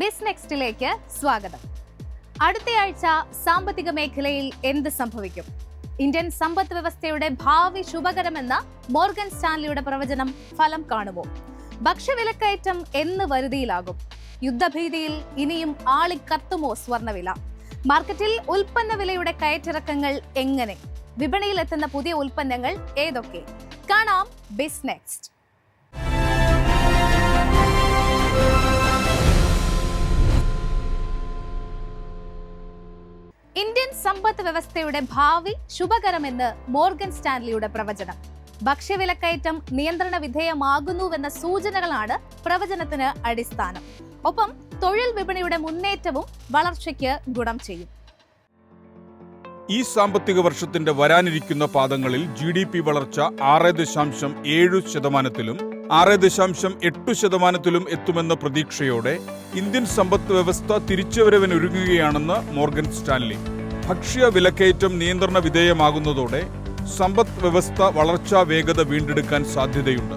ബിസ് നെക്സ്റ്റിലേക്ക് സ്വാഗതം. അടുത്തയാഴ്ച സാമ്പത്തിക മേഖലയിൽ എന്ത് സംഭവിക്കും? ഇന്ത്യൻ സമ്പദ് വ്യവസ്ഥയുടെ ഭാവി ശുഭകരമെന്ന മോർഗൻ സ്റ്റാൻലിയുടെ പ്രവചനം ഫലം കാണുമോ? ഭക്ഷ്യവിലക്കയറ്റം എന്ന് വരുതിയിലാകും? യുദ്ധഭീതിയിൽ ഇനിയും ആളിക്കത്തുമോ സ്വർണ്ണവില? മാർക്കറ്റിൽ ഉൽപ്പന്ന വിലയുടെ കയറ്റിറക്കങ്ങൾ എങ്ങനെ? വിപണിയിലെത്തുന്ന പുതിയ ഉൽപ്പന്നങ്ങൾ ഏതൊക്കെ? കാണാം ബിസ് നെക്സ്റ്റ്. ഇന്ത്യൻ സമ്പദ് വ്യവസ്ഥയുടെ ഭാവി ശുഭകരമെന്ന് മോർഗൻ സ്റ്റാൻലിയുടെ പ്രവചനം. ഭക്ഷ്യവിലക്കയറ്റം നിയന്ത്രണ വിധേയമാകുന്നുവെന്ന സൂചനകളാണ് പ്രവചനത്തിന് അടിസ്ഥാനം. ഒപ്പം തൊഴിൽ വിപണിയുടെ മുന്നേറ്റവും വളർച്ചയ്ക്ക് ഗുണം ചെയ്യും. ഈ സാമ്പത്തിക വർഷത്തിന്റെ വരാനിരിക്കുന്ന പാദങ്ങളിൽ GDP വളർച്ച 6.7%-ലും 6.8%-ലും എത്തുമെന്ന പ്രതീക്ഷയോടെ ഇന്ത്യൻ സമ്പദ് വ്യവസ്ഥ തിരിച്ചുവരവിനൊരുങ്ങുകയാണെന്ന് മോർഗൻ സ്റ്റാൻലി. ഭക്ഷ്യ വിലക്കയറ്റം നിയന്ത്രണ വിധേയമാകുന്നതോടെ സമ്പദ് വ്യവസ്ഥ വളർച്ചാ വേഗത വീണ്ടെടുക്കാൻ സാധ്യതയുണ്ട്.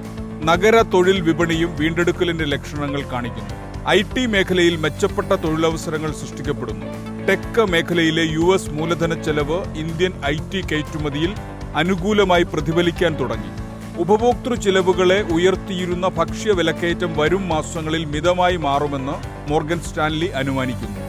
നഗര തൊഴിൽ വിപണിയും വീണ്ടെടുക്കലിന്റെ ലക്ഷണങ്ങൾ കാണിക്കുന്നു. IT മേഖലയിൽ മെച്ചപ്പെട്ട തൊഴിലവസരങ്ങൾ സൃഷ്ടിക്കപ്പെടുന്നു. ടെക് മേഖലയിലെ US മൂലധന ചെലവ് ഇന്ത്യൻ IT കയറ്റുമതിയിൽ അനുകൂലമായി പ്രതിഫലിക്കാൻ തുടങ്ങി. ഉപഭോക്തൃ ചിലവുകളെ ഉയർത്തിയിരുന്ന ഭക്ഷ്യ വിലക്കയറ്റം വരും മാസങ്ങളിൽ മിതമായി മാറുമെന്ന് മോർഗൻ സ്റ്റാൻലി അനുമാനിക്കുന്നു.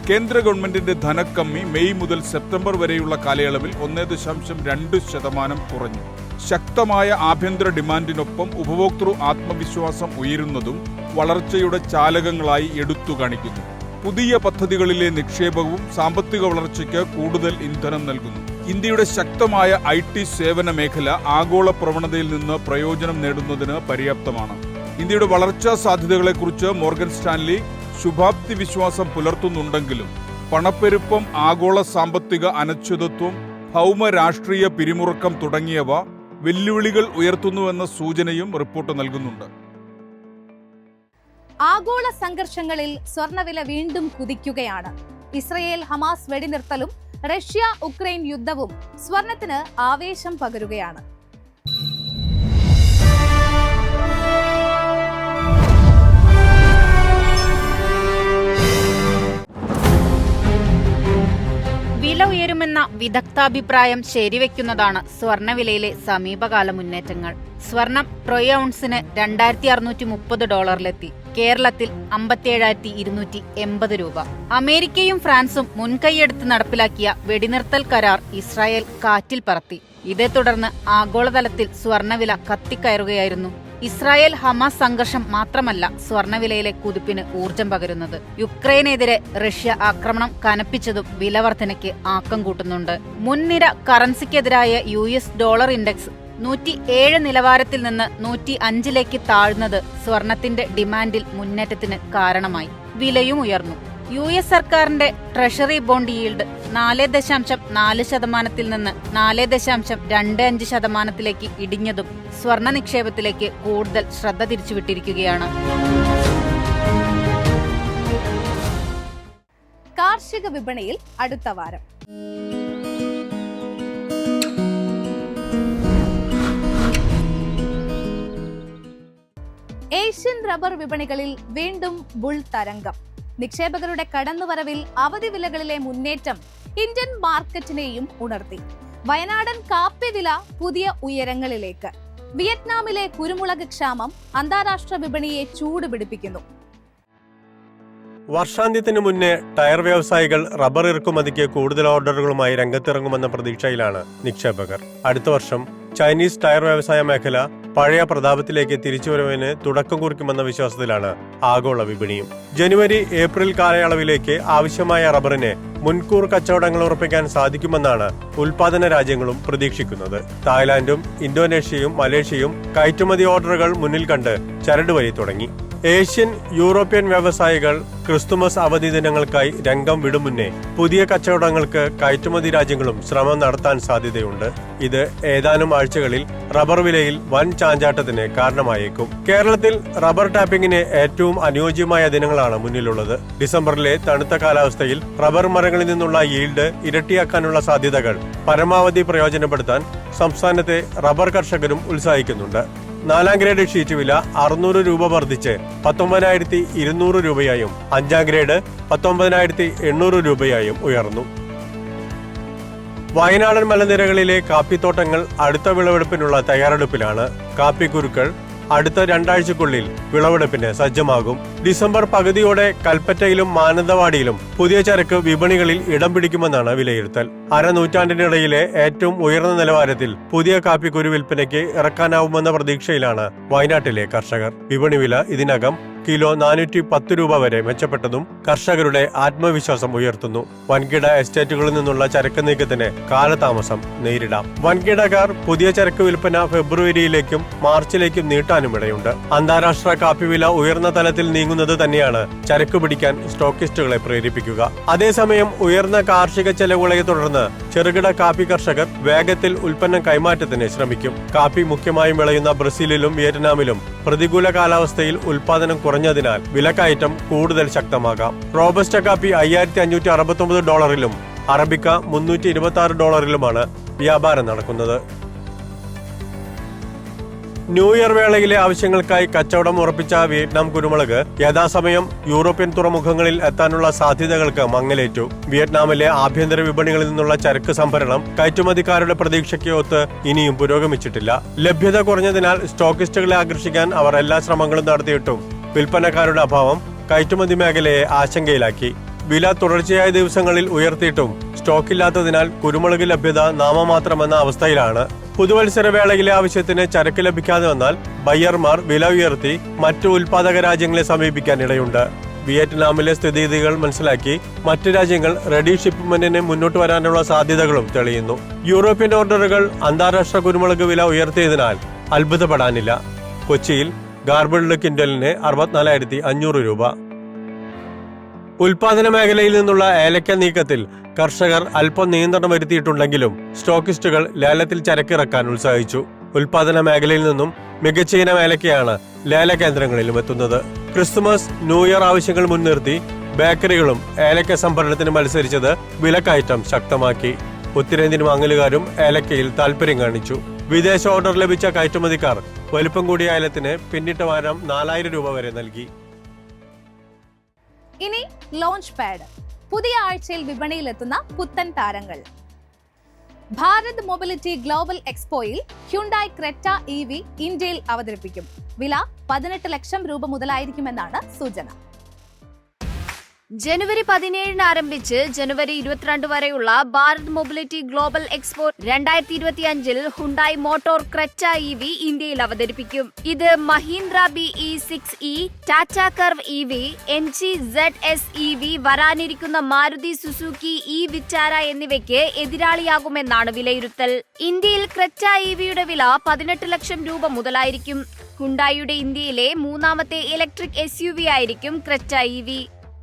കേന്ദ്ര ഗവൺമെന്റിന്റെ ധനക്കമ്മി മെയ് മുതൽ സെപ്റ്റംബർ വരെയുള്ള കാലയളവിൽ 1.2% കുറഞ്ഞു. ശക്തമായ ആഭ്യന്തര ഡിമാൻഡിനൊപ്പം ഉപഭോക്തൃ ആത്മവിശ്വാസം ഉയരുന്നതും വളർച്ചയുടെ ചാലകങ്ങളായി എടുത്തു കാണിക്കുന്നു. പുതിയ പദ്ധതികളിലെ നിക്ഷേപവും സാമ്പത്തിക വളർച്ചയ്ക്ക് കൂടുതൽ ഇന്ധനം നൽകുന്നു. ഇന്ത്യയുടെ ശക്തമായ IT സേവന മേഖല ആഗോള പ്രവണതയിൽ നിന്ന് പ്രയോജനം നേടുന്നതിന് പര്യാപ്തമാണ്. ഇന്ത്യയുടെ വളർച്ചാ സാധ്യതകളെക്കുറിച്ച് മോർഗൻ സ്റ്റാൻലി ശുഭാപ്തി വിശ്വാസം പുലർത്തുന്നുണ്ടെങ്കിലും പണപ്പെരുപ്പം, ആഗോള സാമ്പത്തിക അനിശ്ചിതത്വം, ഭൗമ രാഷ്ട്രീയ പിരിമുറുക്കം തുടങ്ങിയവ വെല്ലുവിളികൾ ഉയർത്തുന്നുവെന്ന സൂചനയും റിപ്പോർട്ട് നൽകുന്നുണ്ട്. ആഗോള സംഘർഷങ്ങളിൽ സ്വർണ്ണവില വീണ്ടും കുതിക്കുകയാണ്. ഇസ്രയേൽ ഹമാസ് വെടിനിർത്തലും റഷ്യ ഉക്രൈൻ യുദ്ധവും സ്വർണത്തിന് ആവേശം പകരുകയാണ്. വില ഉയരുമെന്ന വിദഗ്ധാഭിപ്രായം ശരിവെക്കുന്നതാണ് സ്വർണ്ണവിലയിലെ സമീപകാല മുന്നേറ്റങ്ങൾ. സ്വർണം ട്രോയ് ഔൺസിന് $2,630 കേരളത്തിൽ 57,280 രൂപ. അമേരിക്കയും ഫ്രാൻസും മുൻകൈയെടുത്ത് നടപ്പിലാക്കിയ വെടിനിർത്തൽ കരാർ ഇസ്രായേൽ കാറ്റിൽ പറത്തി. ഇതേ തുടർന്ന് ആഗോളതലത്തിൽ സ്വർണ്ണവില കത്തിക്കയറുകയായിരുന്നു. ഇസ്രായേൽ ഹമാസ് സംഘർഷം മാത്രമല്ല സ്വർണ്ണവിലയിലെ കുതിപ്പിന് ഊർജം പകരുന്നത്. യുക്രൈനെതിരെ റഷ്യ ആക്രമണം കനപ്പിച്ചതും വിലവർധനയ്ക്ക് ആക്കം കൂട്ടുന്നുണ്ട്. മുൻനിര കറൻസിക്കെതിരായ US ഡോളർ ഇൻഡെക്സ് 107 നിലവാരത്തിൽ നിന്ന് 105 താഴ്ന്നത് സ്വർണത്തിന്റെ ഡിമാൻഡിൽ മുന്നേറ്റത്തിന് കാരണമായി. വിലയും ഉയർന്നു. US സർക്കാരിന്റെ ട്രഷറി ബോണ്ട് ഈൽഡ് 4.4% നിന്ന് 4.25% ഇടിഞ്ഞതും സ്വർണ്ണ നിക്ഷേപത്തിലേക്ക് കൂടുതൽ ശ്രദ്ധ തിരിച്ചുവിട്ടിരിക്കുകയാണ്. കാർഷിക വിപണിയിൽ അടുത്ത വാരം ഏഷ്യൻ റബ്ബർ വിപണികളിൽ വീണ്ടും ബുൾ തരംഗം. നിക്ഷേപകരുടെ കടന്നുവരവിൽ അവധി വിലകളിലെ മുന്നേറ്റം ഇന്ത്യൻ മാർക്കറ്റിനെയും ഉണർത്തി. വയനാടൻ കാപ്പി വില പുതിയ ഉയരങ്ങളിലേക്ക്. വിയറ്റ്നാമിലെ കുരുമുളക് ക്ഷാമം അന്താരാഷ്ട്ര വിപണിയെ ചൂടുപിടിപ്പിക്കുന്നു. വർഷാന്ത്യത്തിന് മുന്നേ ടയർ വ്യവസായികൾ റബ്ബർ ഇറക്കുമതിക്ക് കൂടുതൽ ഓർഡറുകളുമായി രംഗത്തിറങ്ങുമെന്ന പ്രതീക്ഷയിലാണ് നിക്ഷേപകർ. അടുത്ത വർഷം ചൈനീസ് ടയർ വ്യവസായ മേഖല പഴയ പ്രതാപത്തിലേക്ക് തിരിച്ചുവരവിന് തുടക്കം കുറിക്കുമെന്ന വിശ്വാസത്തിലാണ് ആഗോള വിപണിയും. ജനുവരി ഏപ്രിൽ കാലയളവിലേക്ക് ആവശ്യമായ റബ്ബറിന് മുൻകൂർ കച്ചവടങ്ങൾ ഉറപ്പിക്കാൻ സാധിക്കുമെന്നാണ് ഉൽപാദന രാജ്യങ്ങളും പ്രതീക്ഷിക്കുന്നത്. തായ്ലാന്റും ഇന്തോനേഷ്യയും മലേഷ്യയും കയറ്റുമതി ഓർഡറുകൾ മുന്നിൽ കണ്ട് ചരടുവലി തുടങ്ങി. ഏഷ്യൻ യൂറോപ്യൻ വ്യവസായികൾ ക്രിസ്തുമസ് അവധി ദിനങ്ങൾക്കായി രംഗം വിടും മുന്നേ പുതിയ കച്ചവടങ്ങൾക്ക് കയറ്റുമതി രാജ്യങ്ങളും ശ്രമം നടത്താൻ സാധ്യതയുണ്ട്. ഇത് ഏതാനും ആഴ്ചകളിൽ റബ്ബർ വിലയിൽ വൻ ചാഞ്ചാട്ടത്തിന് കാരണമായേക്കും. കേരളത്തിൽ റബ്ബർ ടാപ്പിംഗിന് ഏറ്റവും അനുയോജ്യമായ ദിനങ്ങളാണ് മുന്നിലുള്ളത്. ഡിസംബറിലെ തണുത്ത കാലാവസ്ഥയിൽ റബ്ബർ മരങ്ങളിൽ നിന്നുള്ള ഈൽഡ് ഇരട്ടിയാക്കാനുള്ള സാധ്യതകൾ പരമാവധി പ്രയോജനപ്പെടുത്താൻ സംസ്ഥാനത്തെ റബ്ബർ കർഷകരും ഉത്സാഹിക്കുന്നുണ്ട്. 4ാം ഗ്രേഡ് ഷീറ്റ് വില 600 രൂപ വർദ്ധിച്ച് 19,200 രൂപയായും 5ാം ഗ്രേഡ് 19,800 രൂപയായും ഉയർന്നു. വയനാടൻ മലനിരകളിലെ കാപ്പിത്തോട്ടങ്ങൾ അടുത്ത വിളവെടുപ്പിനുള്ള തയ്യാറെടുപ്പിലാണ്. കാപ്പിക്കുരുക്കൾ അടുത്ത 2 ആഴ്ചക്കുള്ളിൽ വിളവെടുപ്പിന് സജ്ജമാകും. ഡിസംബർ പകുതിയോടെ കൽപ്പറ്റയിലും മാനന്തവാടിയിലും പുതിയ ചരക്ക് വിപണികളിൽ ഇടം പിടിക്കുമെന്നാണ് വിലയിരുത്തൽ. അരനൂറ്റാണ്ടിനിടയിലെ ഏറ്റവും ഉയർന്ന നിലവാരത്തിൽ പുതിയ കാപ്പിക്കുരു വിൽപ്പനയ്ക്ക് ഇറക്കാനാവുമെന്ന പ്രതീക്ഷയിലാണ് വയനാട്ടിലെ കർഷകർ. വിപണി വില ഇതിനകം കിലോ 410 രൂപ വരെ മെച്ചപ്പെട്ടതും കർഷകരുടെ ആത്മവിശ്വാസം ഉയർത്തുന്നു. വൻകിട എസ്റ്റേറ്റുകളിൽ നിന്നുള്ള ചരക്ക് നീക്കത്തിന് കാലതാമസം നേരിടാം. വൻകിടക്കാർ പുതിയ ചരക്ക് വിൽപ്പന ഫെബ്രുവരിയിലേക്കും മാർച്ചിലേക്കും നീട്ടാനും ഇടയുണ്ട്. അന്താരാഷ്ട്ര കാപ്പി വില ഉയർന്ന തലത്തിൽ നീങ്ങുന്നത് തന്നെയാണ് ചരക്ക് പിടിക്കാൻ സ്റ്റോക്കിസ്റ്റുകളെ പ്രേരിപ്പിക്കുക. അതേസമയം ഉയർന്ന കാർഷിക ചെലവുകളെ തുടർന്ന് ചെറുകിട കാപ്പി കർഷകർ വേഗത്തിൽ ഉൽപ്പന്നം കൈമാറ്റത്തിന് ശ്രമിക്കും. കാപ്പി മുഖ്യമായും വിളയുന്ന ബ്രസീലിലും വിയറ്റ്നാമിലും പ്രതികൂല കാലാവസ്ഥയിൽ ഉൽപാദനം കുറഞ്ഞതിനാൽ വിലക്കയറ്റം കൂടുതൽ ശക്തമാകാം. റോബസ്റ്റ കാപ്പി $5,569, അറബിക്ക $326 വ്യാപാരം നടക്കുന്നത്. ന്യൂ ഇയർ വേളയിലെ ആവശ്യങ്ങൾക്കായി കച്ചവടം ഉറപ്പിച്ച വിയറ്റ്നാം കുരുമുളക് യഥാസമയം യൂറോപ്യൻ തുറമുഖങ്ങളിൽ എത്താനുള്ള സാധ്യതകൾക്ക് മങ്ങലേറ്റു. വിയറ്റ്നാമിലെ ആഭ്യന്തര വിപണികളിൽ നിന്നുള്ള ചരക്ക് സംഭരണം കയറ്റുമതിക്കാരുടെ പ്രതീക്ഷയ്ക്ക് ഒത്ത് ഇനിയും പുരോഗമിച്ചിട്ടില്ല. ലഭ്യത കുറഞ്ഞതിനാൽ സ്റ്റോക്കിസ്റ്റുകളെ ആകർഷിക്കാൻ അവർ എല്ലാ ശ്രമങ്ങളും നടത്തിയിട്ടും വിൽപ്പനക്കാരുടെ അഭാവം കയറ്റുമതി മേഖലയെ ആശങ്കയിലാക്കി. വില തുടർച്ചയായ ദിവസങ്ങളിൽ ഉയർത്തിയിട്ടും സ്റ്റോക്കില്ലാത്തതിനാൽ കുരുമുളക് ലഭ്യത നാമമാത്രമെന്ന അവസ്ഥയിലാണ്. പുതുവത്സര വേളയിലെ ആവശ്യത്തിന് ചരക്ക് ലഭിക്കാതെ വന്നാൽ ബയ്യർമാർ വില ഉയർത്തി മറ്റു ഉൽപാദക രാജ്യങ്ങളെ സമീപിക്കാൻ ഇടയുണ്ട്. വിയറ്റ്നാമിലെ സ്ഥിതിഗതികൾ മനസ്സിലാക്കി മറ്റു രാജ്യങ്ങൾ റെഡി ഷിപ്മെന്റിന് മുന്നോട്ട് വരാനുള്ള സാധ്യതകളും തെളിയുന്നു. യൂറോപ്യൻ ഓർഡറുകൾ അന്താരാഷ്ട്ര കുരുമുളക് വില ഉയർത്തിയതിനാൽ അത്ഭുതപ്പെടാനില്ല. കൊച്ചിയിൽ ഗാർബിൾഡ് ക്വിന്റലിന് 64,500 രൂപ. ഉൽപാദന മേഖലയിൽ നിന്നുള്ള ഏലക്ക നീക്കത്തിൽ കർഷകർ അല്പം നിയന്ത്രണം വരുത്തിയിട്ടുണ്ടെങ്കിലും സ്റ്റോക്കിസ്റ്റുകൾ ലേലത്തിൽ ചരക്കിറക്കാൻ ഉത്സാഹിച്ചു. ഉൽപാദന മേഖലയിൽ നിന്നും മികച്ച ഇനം ഏലക്കയാണ് ലേല കേന്ദ്രങ്ങളിലും എത്തുന്നത്. ക്രിസ്തുമസ്, ന്യൂ ഇയർ ആവശ്യങ്ങൾ മുൻനിർത്തി ബേക്കറികളും ഏലക്ക സംഭരണത്തിന് മത്സരിച്ചത് വിലക്കയറ്റം ശക്തമാക്കി. ഉത്തരേന്ത്യൻ വാങ്ങലുകാരും ഏലക്കയിൽ താൽപര്യം കാണിച്ചു. വിദേശ ഓർഡർ ലഭിച്ച കയറ്റുമതിക്കാർ വലിപ്പം കൂടിയ ഏലത്തിന് പിന്നിട്ട വാരം 4,000 രൂപ വരെ നൽകി. ഇനി ലോഞ്ച് പാഡ്. പുതിയ ആഴ്ചയിൽ വിപണിയിലെത്തുന്ന പുത്തൻ താരങ്ങൾ. ഭാരത് മൊബിലിറ്റി ഗ്ലോബൽ എക്സ്പോയിൽ ഹ്യുണ്ടായി ക്രെറ്റ EV ഇന്ത്യയിൽ അവതരിപ്പിക്കും. വില 18 ലക്ഷം രൂപ മുതലായിരിക്കുമെന്നാണ് സൂചന. ജനുവരി 17 ആരംഭിച്ച് ജനുവരി 22 വരെയുള്ള Bharat mobility global expo 2025 Hyundai motor Creta EV ഇന്ത്യയിൽ അവതരിപ്പിക്കും. ഇത് Mahindra BE6e, Tata curve EV, MG ZS EV, വരാനിരിക്കുന്ന മാരുതി സുസുക്കി വിറ്റാര എന്നിവയ്ക്ക് എതിരാളിയാകുമെന്നാണ് വിലയിരുത്തൽ. ഇന്ത്യയിൽ ക്രെറ്റ EVയുടെ വില 18 ലക്ഷം രൂപ മുതലായിരിക്കും. ഹുണ്ടായിയുടെ ഇന്ത്യയിലെ 3ാമത്തെ ഇലക്ട്രിക് SUV ആയിരിക്കും ക്രെറ്റ EV.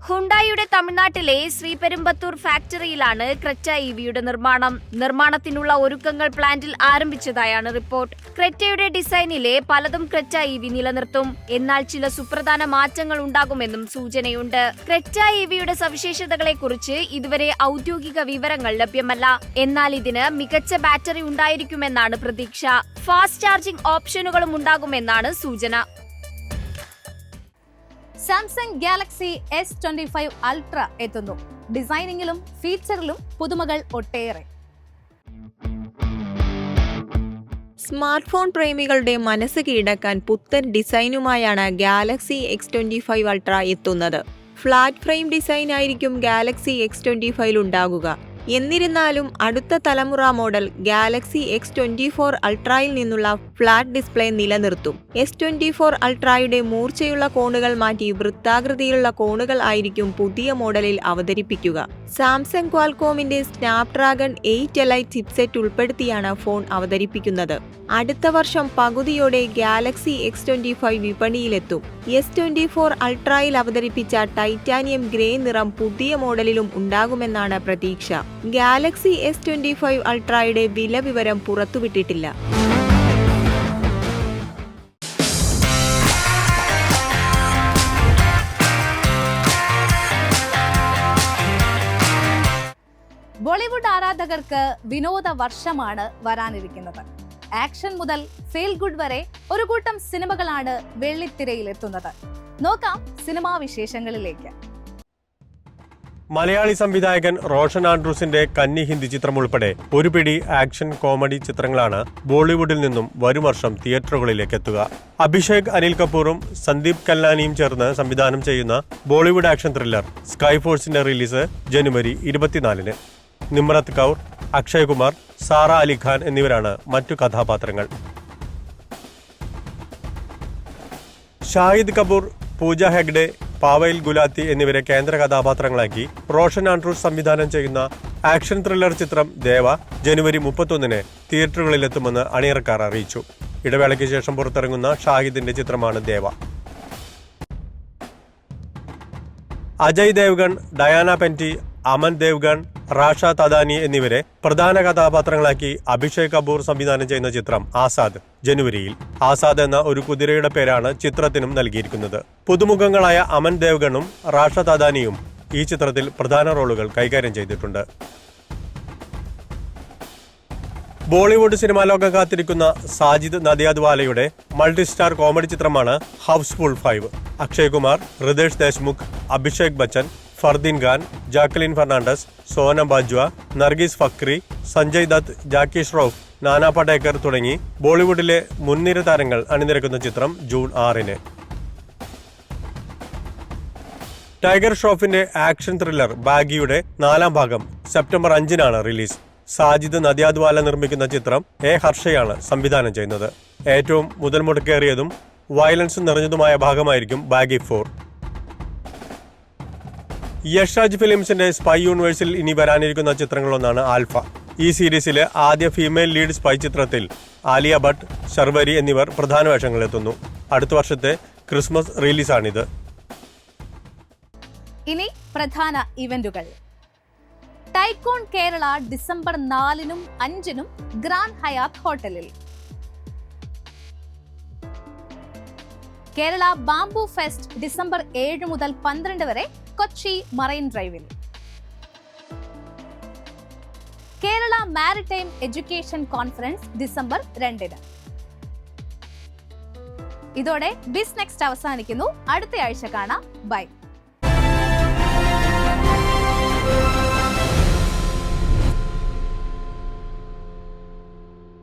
ഹുണ്ടായിയുടെ തമിഴ്നാട്ടിലെ ശ്രീപെരുമ്പത്തൂർ ഫാക്ടറിയിലാണ് ക്രെറ്റ EVയുടെ നിർമ്മാണത്തിനുള്ള ഒരുക്കങ്ങൾ പ്ലാന്റിൽ ആരംഭിച്ചതായാണ് റിപ്പോർട്ട്. ക്രെറ്റയുടെ ഡിസൈനിലെ പലതും ക്രെറ്റ EV നിലനിർത്തും. എന്നാൽ ചില സുപ്രധാന മാറ്റങ്ങൾ ഉണ്ടാകുമെന്നും സൂചനയുണ്ട്. ക്രെറ്റ EVയുടെ സവിശേഷതകളെ കുറിച്ച് ഇതുവരെ ഔദ്യോഗിക വിവരങ്ങൾ ലഭ്യമല്ല. എന്നാൽ ഇതിന് മികച്ച ബാറ്ററി ഉണ്ടായിരിക്കുമെന്നാണ് പ്രതീക്ഷ. ഫാസ്റ്റ് ചാർജിംഗ് ഓപ്ഷനുകളും ഉണ്ടാകുമെന്നാണ് സൂചന. സാംസങ് ഗാലക്സി S25 അൾട്ര എത്തുന്നു. ഡിസൈനിങ്ങിലും ഫീച്ചറിലും പുതുമകൾ ഒട്ടേറെ. സ്മാർട്ട് ഫോൺ പ്രേമികളുടെ മനസ്സ് കീഴടക്കാൻ പുത്തൻ ഡിസൈനുമായാണ് ഗാലക്സി X25 അൾട്ര എത്തുന്നത്. ഫ്ലാറ്റ് ഫ്രെയിം ഡിസൈൻ ആയിരിക്കും ഗാലക്സി X25 ഉണ്ടാകുക. എന്നിരുന്നാലും അടുത്ത തലമുറ മോഡൽ ഗാലക്സി X24 അൾട്രയിൽ നിന്നുള്ള ഫ്ലാറ്റ് ഡിസ്പ്ലേ നിലനിർത്തും. S24 അൾട്രയുടെ മൂർച്ചയുള്ള കോണുകൾ മാറ്റി വൃത്താകൃതിയിലുള്ള കോണുകൾ ആയിരിക്കും പുതിയ മോഡലിൽ അവതരിപ്പിക്കുക. സാംസങ് ക്വാൽകോമിന്റെ സ്നാപ്ഡ്രാഗൺ 8 എലൈറ്റ് ചിപ്സെറ്റ് ഉൾപ്പെടുത്തിയാണ് ഫോൺ അവതരിപ്പിക്കുന്നത്. അടുത്ത വർഷം പകുതിയോടെ ഗാലക്സി X25 വിപണിയിലെത്തും. S24 അൾട്രയിൽ അവതരിപ്പിച്ച ടൈറ്റാനിയം ഗ്രേ നിറം പുതിയ മോഡലിലും ഉണ്ടാകുമെന്നാണ് പ്രതീക്ഷ. ഗാലക്സി S25 അൾട്രയുടെ വില വിവരം പുറത്തുവിട്ടിട്ടില്ല. ബോളിവുഡ് ആരാധകർക്ക് വിനോദ വർഷമാണ് വരാനിരിക്കുന്നത്. ആക്ഷൻ മുതൽ ഫീൽ ഗുഡ് വരെ ഒരു കൂട്ടം സിനിമകളാണ് വെള്ളിത്തിരയിലെത്തുന്നത്. നോക്കാം സിനിമാ വിശേഷങ്ങളിലേക്ക്. മലയാളി സംവിധായകൻ റോഷൻ ആൻഡ്രൂസിന്റെ കന്നി ഹിന്ദി ചിത്രം ഉൾപ്പെടെ ഒരു പിടി ആക്ഷൻ കോമഡി ചിത്രങ്ങളാണ് ബോളിവുഡിൽ നിന്നും വരും വർഷം തിയേറ്ററുകളിലേക്ക് എത്തുക. അഭിഷേക് അനിൽ കപൂറും സന്ദീപ് കല്ലാനിയും ചേർന്ന് സംവിധാനം ചെയ്യുന്ന ബോളിവുഡ് ആക്ഷൻ ത്രില്ലർ സ്കൈ ഫോഴ്സിന്റെ റിലീസ് ജനുവരി 24-ന്. നിമ്രത് കൗർ, അക്ഷയ് കുമാർ, സാറ അലി ഖാൻ എന്നിവരാണ് മറ്റു കഥാപാത്രങ്ങൾ. ഷാഹിദ് കപൂർ, പൂജ ഹെഗ്ഡെ, പാവൈൽ ഗുലാത്തി എന്നിവരെ കേന്ദ്ര കഥാപാത്രങ്ങളാക്കി റോഷൻ ആൻഡ്രൂസ് സംവിധാനം ചെയ്യുന്ന ആക്ഷൻ ത്രില്ലർ ചിത്രം ദേവ ജനുവരി 31-ന് തിയേറ്ററുകളിലെത്തുമെന്ന് അണിയറക്കാർ അറിയിച്ചു. ഇടവേളയ്ക്ക് ശേഷം പുറത്തിറങ്ങുന്ന ഷാഹിദിന്റെ ചിത്രമാണ് ദേവ. അജയ് ദേവ്ഗൺ, ഡയാന പെന്റി, അമൻ ദേവ്ഗൺ, റാഷ തദാനി എന്നിവരെ പ്രധാന കഥാപാത്രങ്ങളാക്കി അഭിഷേക് കപൂർ സംവിധാനം ചെയ്യുന്ന ചിത്രം ആസാദ് ജനുവരിയിൽ. ആസാദ് എന്ന ഒരു കുതിരയുടെ പേരാണ് ചിത്രത്തിനും നൽകിയിരിക്കുന്നത്. പുതുമുഖങ്ങളായ അമൻ ദേവ്ഗണും റാഷ തദാനിയും ഈ ചിത്രത്തിൽ പ്രധാന റോളുകൾ കൈകാര്യം ചെയ്തിട്ടുണ്ട്. ബോളിവുഡ് സിനിമാ ലോകം കാത്തിരിക്കുന്ന സാജിദ് നദിയാദ്വാലയുടെ മൾട്ടി സ്റ്റാർ കോമഡി ചിത്രമാണ് Housefull 5. Akshay Kumar, Riteish Deshmukh, Abhishek Bachchan, Fardeen Khan, Jacqueline Fernandez, Sonam Bajwa, Nargis Fakhri, Sanjay Dutt, Jackie Shroff, Nana Patekar തുടങ്ങി ബോളിവുഡിലെ മുൻനിര താരങ്ങൾ അണിനിരക്കുന്ന ചിത്രം ജൂൺ 6-ന്. ടൈഗർ ഷ്രോഫിന്റെ ആക്ഷൻ ത്രില്ലർ ബാഗിയുടെ 4ാം ഭാഗം സെപ്റ്റംബർ 5-നാണ് റിലീസ്. സാജിദ് നദിയാദ്വാല നിർമ്മിക്കുന്ന ചിത്രം ഹർഷയാണ് സംവിധാനം ചെയ്യുന്നത്. ഏറ്റവും മുതൽ മുടക്കേറിയതും വയലൻസ് നിറഞ്ഞതുമായ ഭാഗമായിരിക്കും ബാഗി 4. യഷ്രാജ് ഫിലിംസിന്റെ സ്പൈ യൂണിവേഴ്സിൽ ഇനി വരാനിരിക്കുന്ന ചിത്രങ്ങളൊന്നാണ് ആൽഫ. ഈ സീരീസിലെ ആദ്യ ഫീമെയിൽ ലീഡ് സ്പൈ ചിത്രത്തിൽ ആലിയ ഭട്ട്, ശർവരി എന്നിവർ പ്രധാന വേഷങ്ങളിലെത്തുന്നു. അടുത്ത വർഷത്തെ ക്രിസ്മസ് റിലീസാണിത്. ഇനി പ്രധാന ഇവന്റുകൾ. ടൈക്കോൺ കേരള ഡിസംബർ 4-നും 5-നും ഗ്രാൻഡ് ഹയാത്ത് ഹോട്ടലിൽ. കേരള ബാംബു ഫെസ്റ്റ് ഡിസംബർ 7 മുതൽ 12 വരെ കൊച്ചി മറൈൻ ഡ്രൈവിൽ. Kerala maritime education conference December 2-ന്. ഇതോടെ ബിസ് നെക്സ്റ്റ് അവസാനിക്കുന്നു. അടുത്ത ആഴ്ച കാണാം. ബൈ.